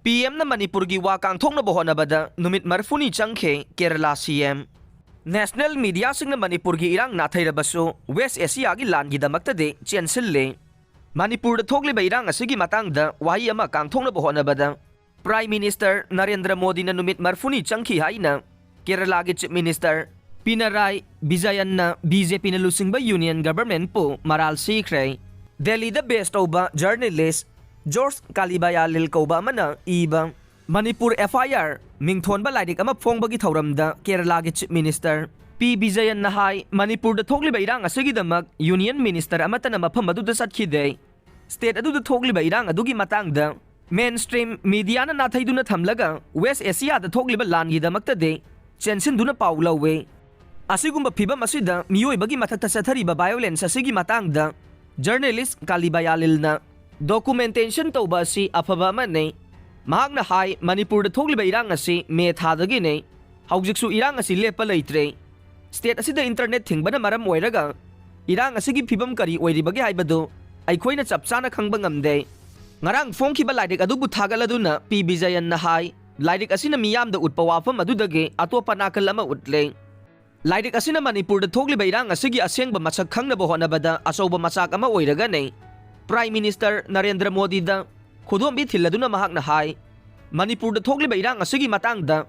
PM na Manipurgi wakang thong na bohonabada numit marfuni changkhe Kerala CM. National media sing na Manipurgi irang nathairabasu West Asia gi langi damaktade chensil Manipur da thokliba irang asigi matangda wahi ama kangthong na bohonabada Prime Minister Narendra Modi na numit marfuni changkhi haina Kerala gi Chief Minister Pinarayi Vijayan na BJP na lusingba Union Government po maral sikre Delhi da best oba journalist George Kalibayalil kauba mana iba Manipur FIR mingthon ba laidik ama phongbagi thauramda Kerala gi Chief Minister P Vijayan na hai Manipur da thokliba irang asigi damak Union Minister amata na mafam adu da satkide State adu da thokliba irang adugi matangda mainstream media na nathaiduna thamlaga West Asia da thokliba langi damakta de chensin duna paulawe asigumba phibam asida miyoi bagi mathakta sathariba violence asigi matangda journalist Kalibayalil na documentation tauba si afaba mane mahakna hai Manipur da thokliba irang asi me thadagi ne haujiksu irang asi lepa leitre state asida internet thingbana maram oiraga irang asigi phibam kari oiribagi haibado aikhoina chapchana khangba ngamde ngarang phongkhiba laidik adubu thagaladuna P Vijayan na hai laidik asina miyamda utpa wafam adudage atopa nakal ama utle laidik asina Manipur da thokliba irang asigi asengba masak khangna bohonabada asoba masak ama oiraga ne Prime Minister Narendra Modi da khudom bi thiladuna mahakna hai Manipur da thokliba irang asigi matangda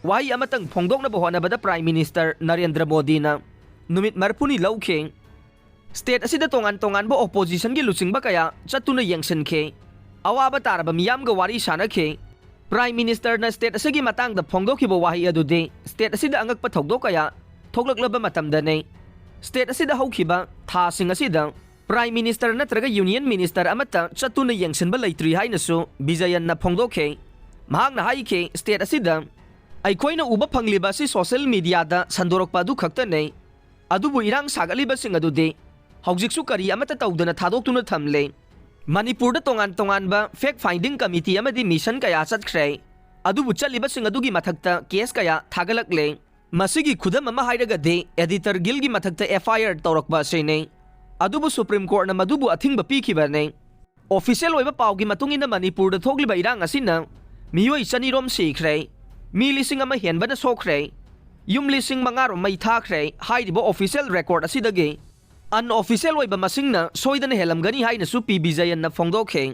wahi amatang phongdokna bohonabada Prime Minister Narendra Modi na numit marpuni lauke state asida tongan bo opposition gi lusingba kaya chatuna yengsenkhe awaba taraba miyam ga wari sanakhe Prime Minister na state asigi matangda phongdokhiba wahi adude state asida angak pathogdok kaya thoklaklaba matamda ne state asida hokhiba tha sing asida Prime Minister natraga Union Minister amata chatuna yengsenba leitri hainasu Vijayan na phongdokhe mahakna haikhe state asida aikhoina uba phangliba si social media da sandorokpa du khakta ne adubu irang sagaliba sing adude haujiksu kari amata tawdana thadoktuna thamle Manipur da tongan ba fact finding committee amadi mission kaya chatkre adubu chaliba sing adugi mathakta case kaya thagalakle masigi khudam ama hairaga de editor gilgi mathakta FIR tawrakba sene adubu Supreme Court na madubu athingba pikhiba ne official oiba pawgi matungina Manipur da thokliba irang asina miyoi chanirom sikhre mi lising ama henba na sokre yum lising mangarom mai thakre hairibo official record asidage unofficial oiba masingna soidana helamgani haina su P Vijayan na phongdokhe